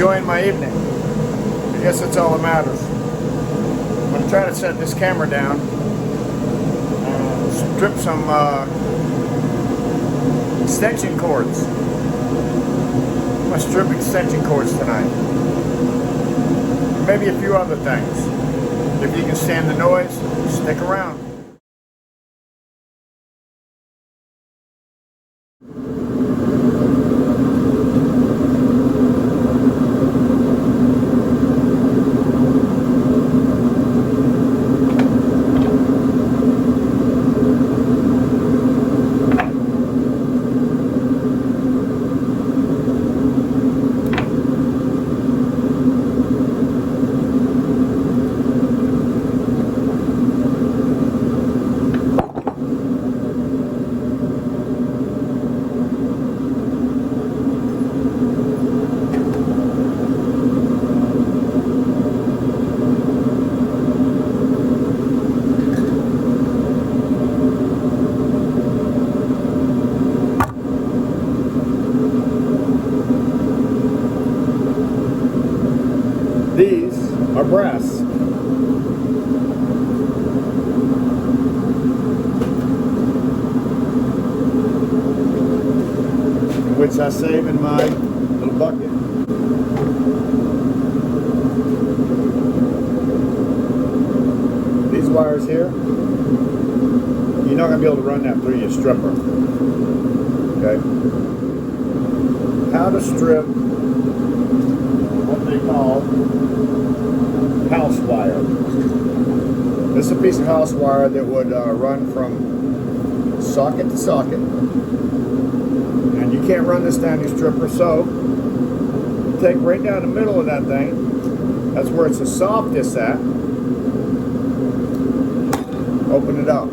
enjoying my evening. I guess that's all that matters. I'm going to try to set this camera down and strip some extension cords. I'm going to strip extension cords tonight. Maybe a few other things. If you can stand the noise, stick around. These are brass. Which I save in my little bucket. These wires here, you're not going to be able to run that through your stripper. Okay? How to strip what they call house wire. This is a piece of house wire that would run from socket to socket. And you can't run this down your stripper, so take right down the middle of that thing. That's where it's the softest at. Open it up.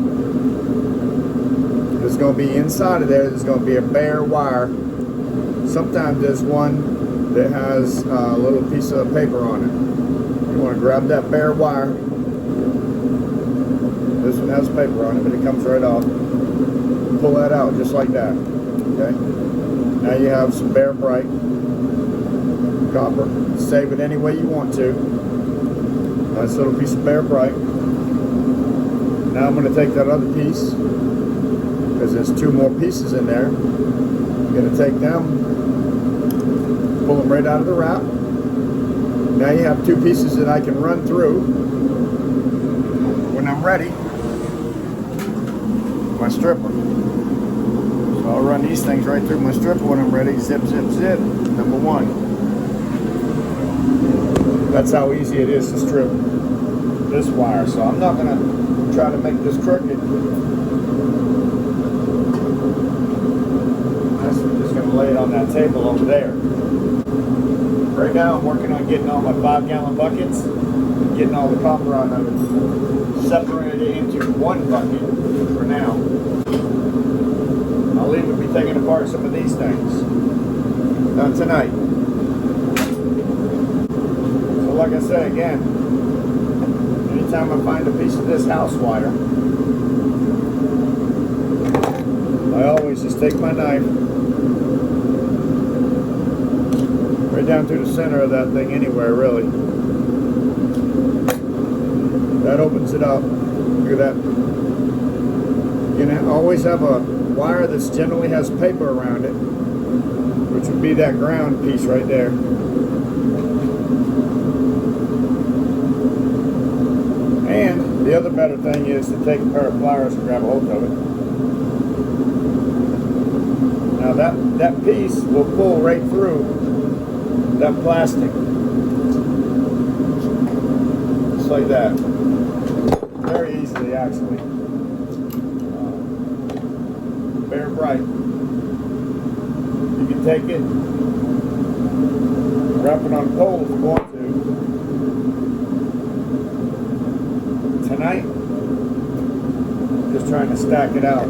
There's going to be inside of there's going to be a bare wire. Sometimes there's one that has a little piece of paper on it. You want to grab that bare wire. This one has paper on it, but it comes right off. Pull that out just like that. Okay. Now you have some bare bright copper. Save it any way you want to. Nice little piece of bare bright. Now I'm going to take that other piece, because there's two more pieces in there. I'm going to take them, pull them right out of the wrap. Now you have two pieces that I can run through when I'm ready. My stripper. So I'll run these things right through my stripper when I'm ready. Zip, zip, zip. Number one. That's how easy it is to strip this wire. So I'm not going to try to make this crooked. I'm just going to lay it on that table over there. Right now I'm working on getting all my 5-gallon buckets, getting all the copper out of it, separated it into one bucket for now. I'll even be taking apart some of these things. Not tonight. So like I said again, anytime I find a piece of this house wire, I always just take my knife right down through the center of that thing anywhere, really. That opens it up. Look at that. You can always have a wire that generally has paper around it, which would be that ground piece right there. And the other better thing is to take a pair of pliers and grab a hold of it. Now that piece will pull right through that plastic. Just like that. Very easily, actually. Bare bright. You can take it, wrap it on a pole if you want to. Tonight, just trying to stack it out.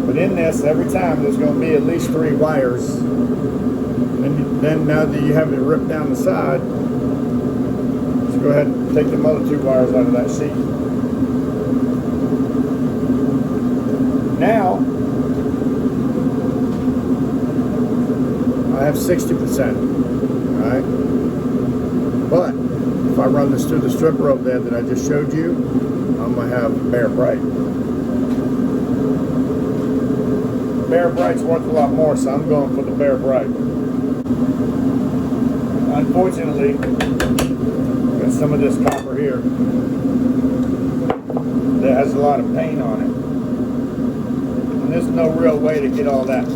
But in this, every time there's going to be at least 3 wires. And then now that you have it ripped down the side, just go ahead and take them other 2 wires out of that sheet. Now, I have 60%. Alright? But if I run this through the strip rope there that I just showed you, I'm going to have bare bright. Bare bright's worth a lot more, so I'm going for the bare bright. Unfortunately, there's some of this copper here that has a lot of paint on it. And there's no real way to get all that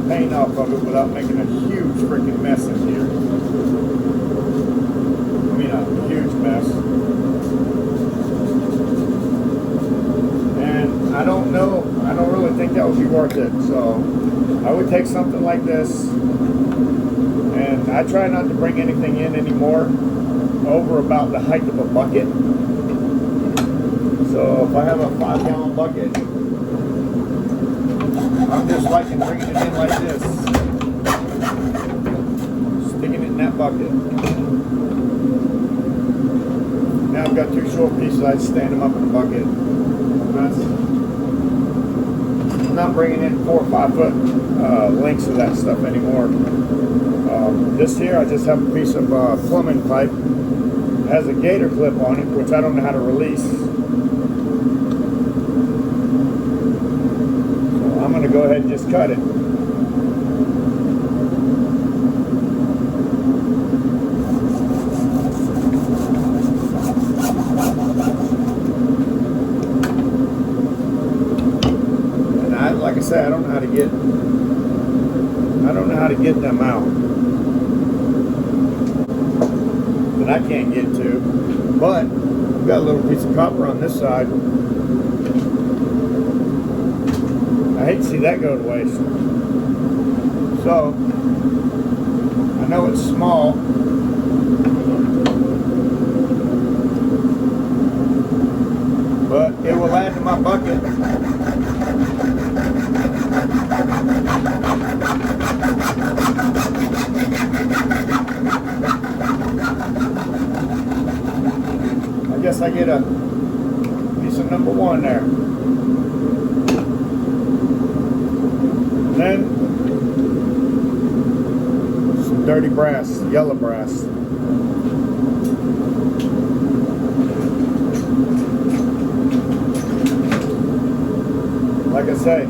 paint off of it without making a huge freaking mess in here. I mean, a huge mess. And I don't know, I don't really think that would be worth it. So I would take something like this, and I try not to bring anything in anymore over about the height of a bucket. So if I have a 5-gallon bucket, I'm just liking bringing it in like this, sticking it in that bucket. Now I've got 2 short pieces, I just stand them up in the bucket. I'm not bringing in 4 or 5 foot lengths of that stuff anymore. This here, I just have a piece of plumbing pipe. It has a gator clip on it, which I don't know how to release. So I'm going to go ahead and just cut it. And like I said, I don't know how to get them out. I can't get to, but I've got a little piece of copper on this side. I hate to see that go to waste. So I know it's small, but it will add to my bucket. I guess I get a piece of number 1 there. And then some dirty brass, yellow brass. Like I say,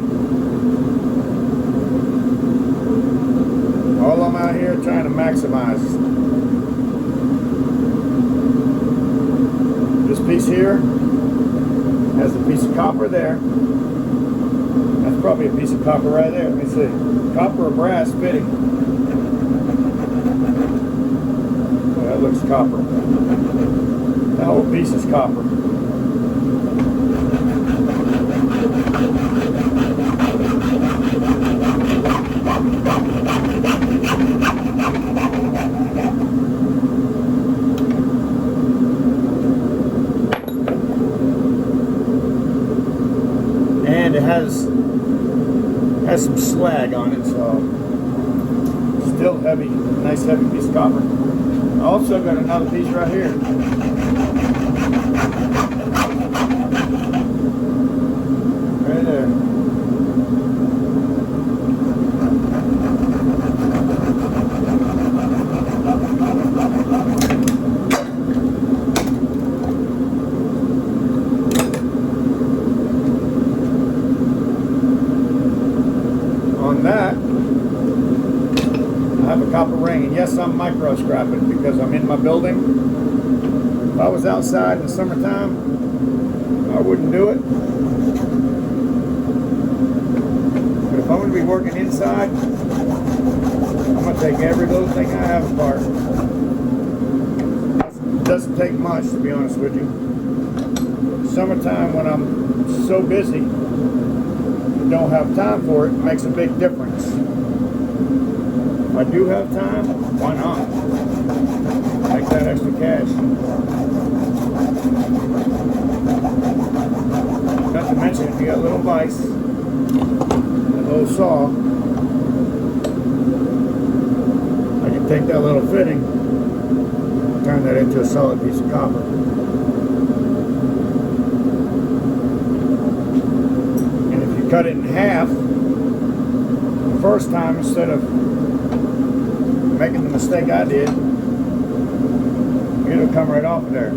all I'm out here trying to maximize. This piece here has a piece of copper there. That's probably a piece of copper right there. Let me see. Copper or brass fitting. Oh, that looks copper. That whole piece is copper. And it has some slag on it, so still heavy, nice heavy piece of copper. I also got another piece right here. Right there. On that, I have a copper ring, and yes, I'm micro scrapping because I'm in my building. If I was outside in the summertime, I wouldn't do it. But if I'm going to be working inside, I'm going to take every little thing I have apart. It doesn't take much, to be honest with you. Summertime, when I'm so busy, don't have time for it, makes a big difference. If I do have time, why not? Make that extra cash. Not to mention, if you got a little vise, a little saw, I can take that little fitting, turn that into a solid piece of copper. Cut it in half the first time instead of making the mistake I did, it'll come right off of there.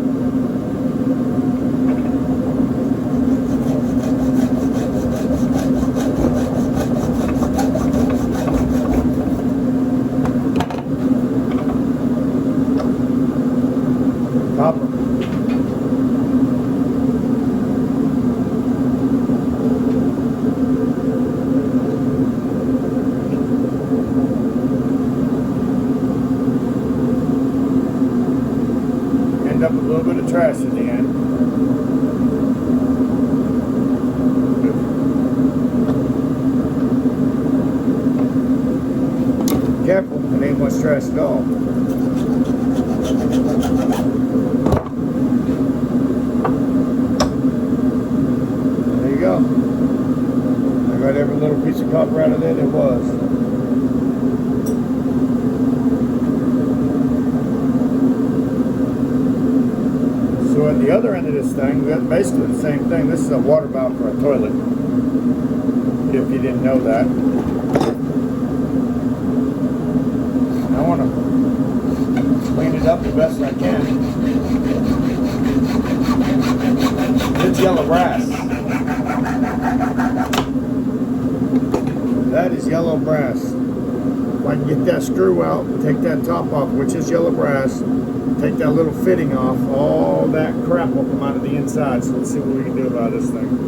Copper. End up with a little bit of trash in the end. Careful, it ain't much trash at all. There you go. I got every little piece of copper out of there there was. So at the other end of this thing, we got basically the same thing. This is a water valve for a toilet, if you didn't know that. I want to clean it up the best I can. It's yellow brass. That is yellow brass. If I can get that screw out, take that top off, which is yellow brass, take that little fitting off, all that crap will come out of the inside. So let's see what we can do about this thing.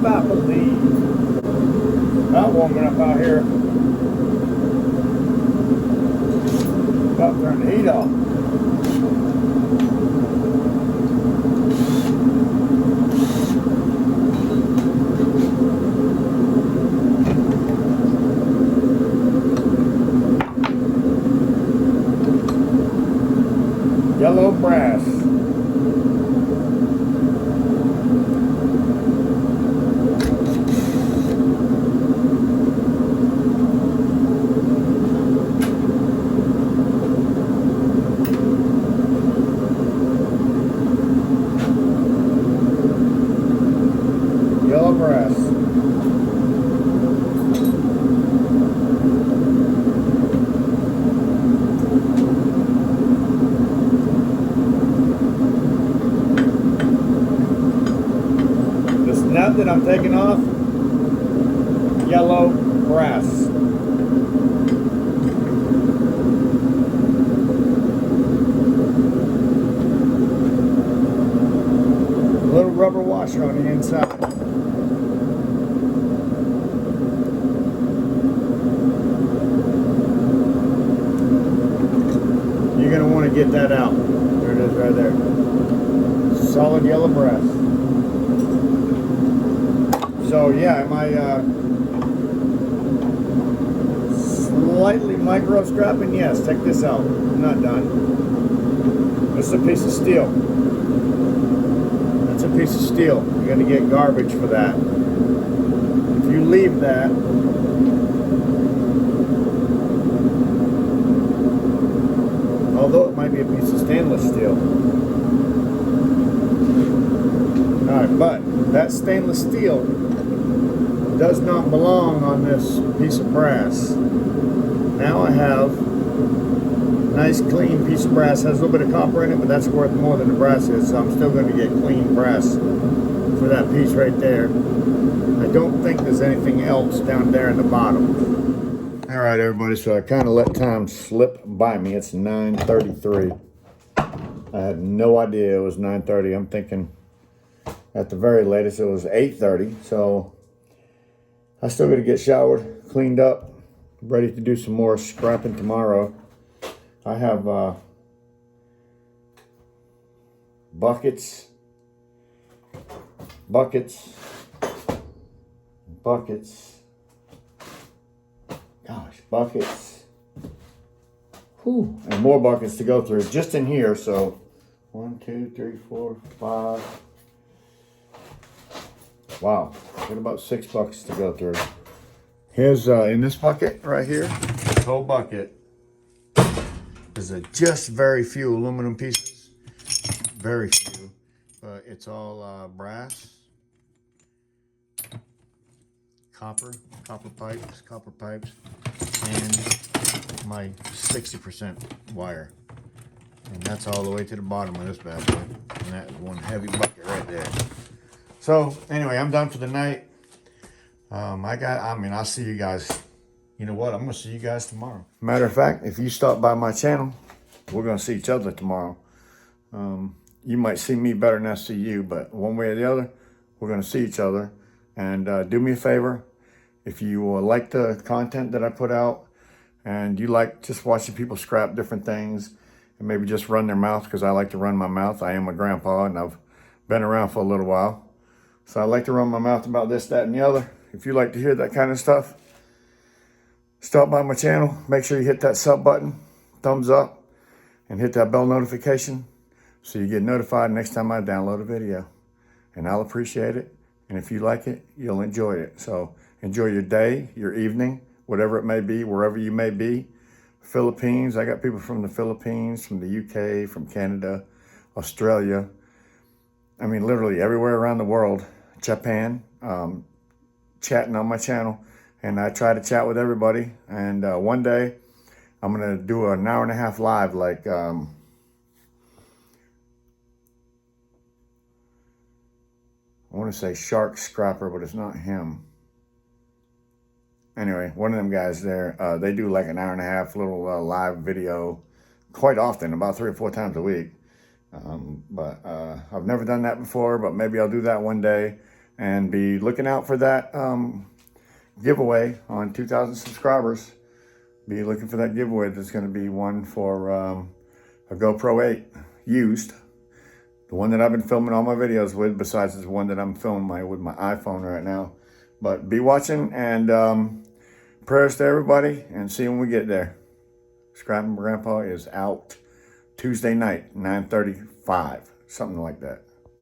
I believe. Not warming up out here. About to turn the heat off. Yellow brass. Yellow brass. This nut that I'm taking off, yellow brass. A little rubber washer on the inside. You're going to want to get that out. There it is right there. Solid yellow brass. So yeah, am I slightly micro scrapping? Yes, check this out. I'm not done. This is a piece of steel. That's a piece of steel. You're going to get garbage for that. If you leave that, although it might be a piece of stainless steel. Alright, but that stainless steel does not belong on this piece of brass. Now I have a nice clean piece of brass. Has a little bit of copper in it, but that's worth more than the brass is, so I'm still going to get clean brass for that piece right there. I don't think there's anything else down there in the bottom. Alright everybody, so I kind of let time slip by me. It's 9:33. I had no idea it was 9:30. I'm thinking at the very latest it was 8:30. So I still got to get showered, cleaned up, ready to do some more scrapping tomorrow. I have buckets, buckets, buckets. Gosh, buckets. Whew. And more buckets to go through just in here. So 1, 2, 3, 4, 5. Wow, got about 6 buckets to go through. Here's in this bucket right here, this whole bucket is just very few aluminum pieces, very few, but it's all brass, copper pipes, and my 60% wire. And that's all the way to the bottom of this bad boy. And that is one heavy bucket right there. So anyway, I'm done for the night. I'll see you guys. You know what? I'm going to see you guys tomorrow. Matter of fact, if you stop by my channel, we're going to see each other tomorrow. You might see me better than I see you, but one way or the other, we're going to see each other. And do me a favor, if you like the content that I put out, and you like just watching people scrap different things, and maybe just run their mouth, because I like to run my mouth. I am a grandpa, and I've been around for a little while. So I like to run my mouth about this, that, and the other. If you like to hear that kind of stuff, stop by my channel. Make sure you hit that sub button, thumbs up, and hit that bell notification so you get notified next time I download a video. And I'll appreciate it. And if you like it, you'll enjoy it. So enjoy your day, your evening, whatever it may be, wherever you may be. Philippines, I got people from the Philippines, from the UK, from Canada, Australia. I mean, literally everywhere around the world. Japan, chatting on my channel. And I try to chat with everybody. And one day, I'm going to do an hour and a half live, like I want to say Shark Scrapper, but it's not him. Anyway, one of them guys there, they do like an hour and a half little live video quite often, about 3 or 4 times a week. I've never done that before, but maybe I'll do that one day, and be looking out for that giveaway on 2,000 subscribers. Be looking for that giveaway. There's going to be one for a GoPro 8 used. The one that I've been filming all my videos with, besides this one that I'm filming with my iPhone right now. But be watching, and prayers to everybody, and see when we get there. Scrapping Grandpa is out Tuesday night, 9:35, something like that.